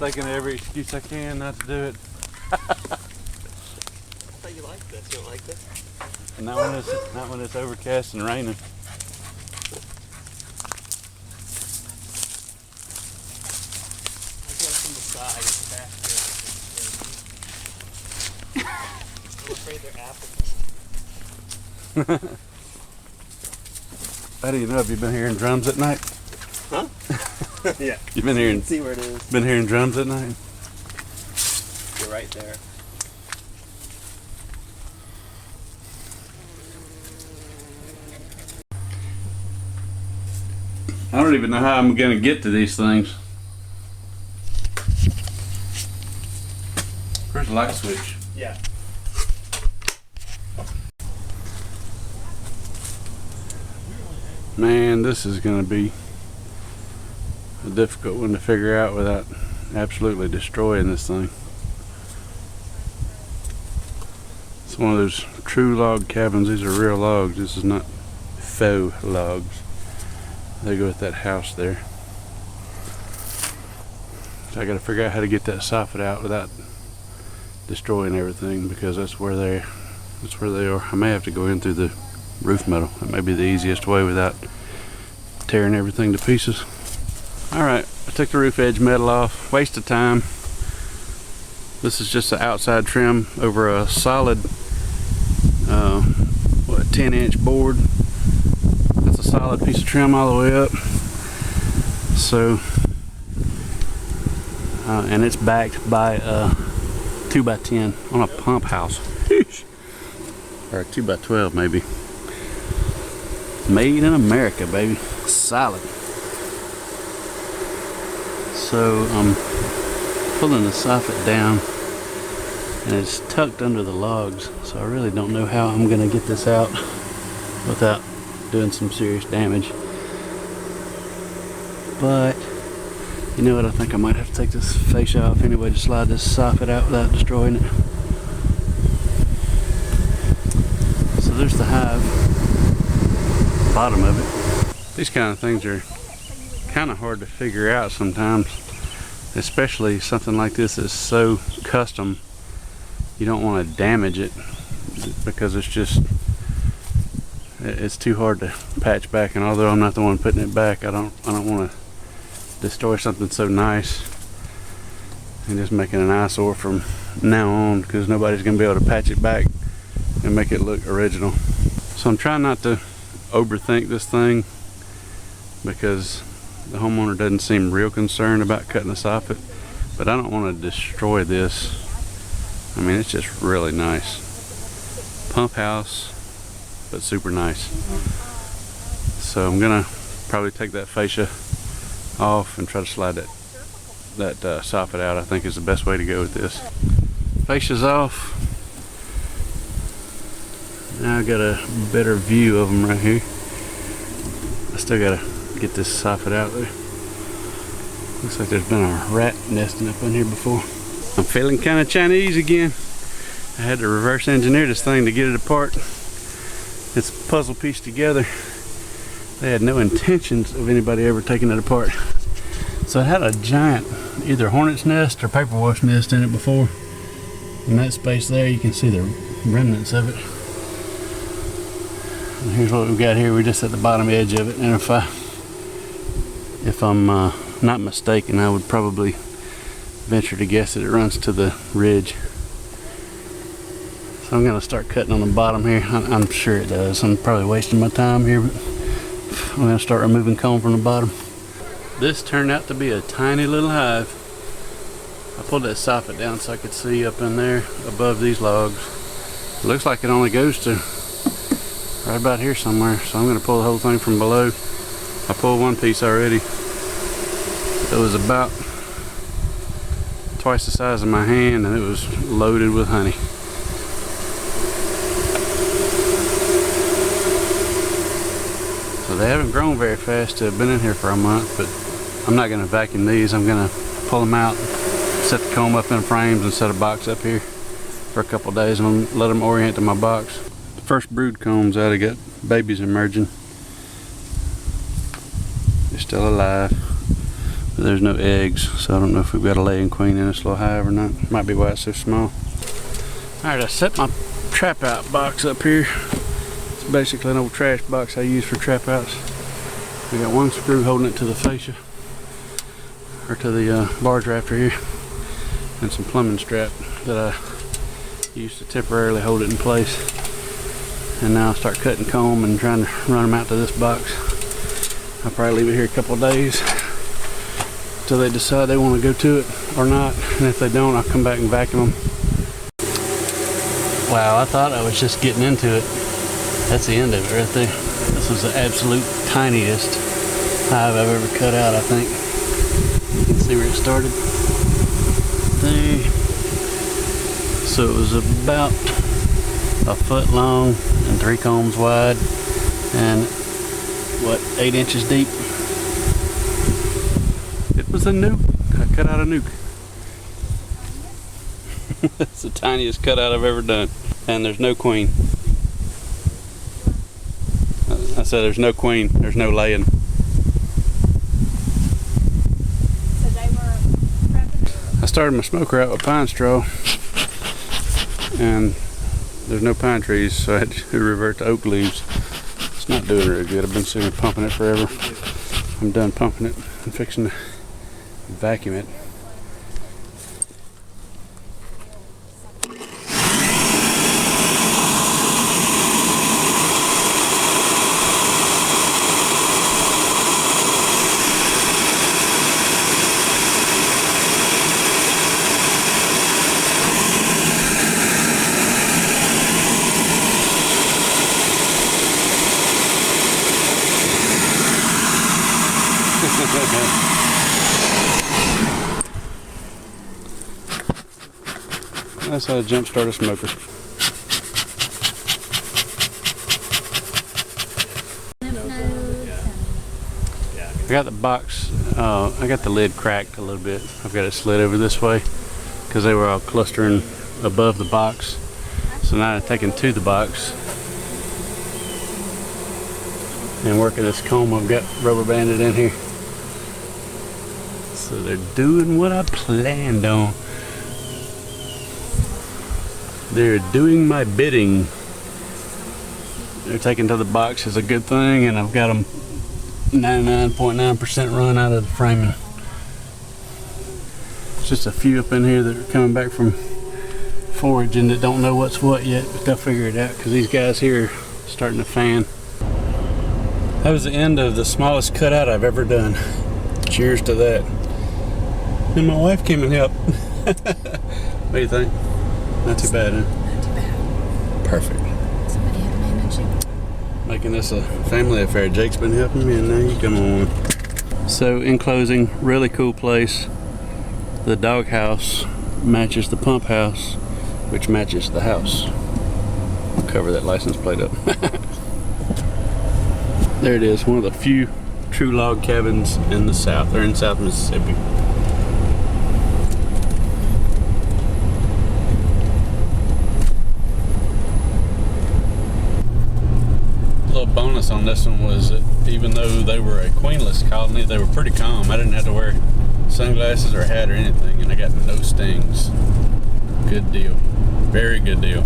thinking of every excuse I can not to do it. I thought you liked this. You don't like this? Not when it's overcast and raining. I go from the side faster. I'm afraid they're apples. How do you know? Have you been hearing drums at night? Huh? Yeah. You've been hearing. See where it is. Been hearing drums at night? You're right there. I don't even know how I'm gonna get to these things. Where's the light switch? Yeah. Man, this is gonna be a difficult one to figure out without absolutely destroying this thing. It's one of those true log cabins. These are real logs. This is not faux logs. They go with that house there. So I gotta figure out how to get that soffit out without destroying everything, because that's where they are. I may have to go in through the roof metal. That may be the easiest way without tearing everything to pieces. Alright, I took the roof edge metal off. Waste of time. This is just the outside trim over a solid 10-inch board. That's a solid piece of trim all the way up. So and it's backed by a 2x10 on a pump house. Or a 2x12 maybe. Made in America, baby. Solid. So I'm pulling the soffit down and it's tucked under the logs, so I really don't know how I'm gonna get this out without doing some serious damage. But you know what, I think I might have to take this fascia off anyway to slide this soffit out without destroying it. So there's the hive, bottom of it. These kind of things are kind of hard to figure out sometimes, especially something like this is so custom. You don't want to damage it because it's too hard to patch back, and although I'm not the one putting it back, I don't want to destroy something so nice and just make it an eyesore from now on, because nobody's gonna be able to patch it back and make it look original. So I'm trying not to overthink this thing, because the homeowner doesn't seem real concerned about cutting the soffit, but I don't want to destroy this. I mean, it's just really nice. Pump house, but super nice. So I'm gonna probably take that fascia off and try to slide that soffit out. I think is the best way to go with this. Fascia's off. Now I got a better view of them right here. I still gotta get this soffit out there. Looks like there's been a rat nesting up in here before. I'm feeling kind of Chinese again. I had to reverse engineer this thing to get it apart. It's a puzzle piece together. They had no intentions of anybody ever taking it apart. So it had a giant either hornet's nest or paper wash nest in it before. In that space there, you can see the remnants of it. And here's what we've got here. We're just at the bottom edge of it, and if I'm not mistaken, I would probably venture to guess that it runs to the ridge. So I'm gonna start cutting on the bottom here. I'm sure it does. I'm probably wasting my time here, but I'm gonna start removing comb from the bottom. This turned out to be a tiny little hive. I pulled that soffit down so I could see up in there above these logs. It looks like it only goes to right about here somewhere, so I'm gonna pull the whole thing from below. I pulled one piece already. It was about twice the size of my hand, and it was loaded with honey. So they haven't grown very fast to have been in here for a month, but I'm not going to vacuum these. I'm going to pull them out, set the comb up in frames, and set a box up here for a couple days and let them orient to my box. The first brood combs out, I got babies emerging. They're still alive. But there's no eggs, so I don't know if we've got a laying queen in this little hive or not. Might be why it's so small. Alright, I set my trap out box up here. It's basically an old trash box I use for trap outs. We got one screw holding it to the fascia, or to the barge rafter here, and some plumbing strap that I used to temporarily hold it in place. And now I'll start cutting comb and trying to run them out to this box. I'll probably leave it here a couple of days until they decide they want to go to it or not. And if they don't, I'll come back and vacuum them. Wow, I thought I was just getting into it. That's the end of it right there. This was the absolute tiniest hive I've ever cut out, I think. You can see where it started. There. So it was about a foot long and 3 combs wide and what, 8 inches deep. It was a nuke. I cut out a nuke. That's the tiniest cutout I've ever done. And there's no queen. I said there's no queen, there's no laying. So they were prepping? I started my smoker out with pine straw, and there's no pine trees, so I had to revert to oak leaves. It's not doing very good. I've been sitting here pumping it forever. I'm done pumping it. I'm fixing to vacuum it. That's how I jump start a smoker. I got the box, I got the lid cracked a little bit. I've got it slid over this way because they were all clustering above the box. So now I've taken to the box and working this comb I've got rubber banded in here. So they're doing what I planned on. They're doing my bidding. They're taking to the box is a good thing, and I've got them 99.9% run out of the framing. It's just a few up in here that are coming back from foraging that don't know what's what yet, but they'll figure it out because these guys here are starting to fan. That was the end of the smallest cutout I've ever done. Cheers to that. And my wife came and helped. What do you think? Not too bad, huh? Not too bad. Perfect. Somebody had to manage it. Making this a family affair. Jake's been helping me, and now you come on. So, in closing, really cool place. The doghouse matches the pump house, which matches the house. I'll cover that license plate up. There it is, one of the few true log cabins in the South. They're in South Mississippi. Bonus on this one was that even though they were a queenless colony, they were pretty calm. I didn't have to wear sunglasses or a hat or anything, and I got no stings. Good deal. Very good deal.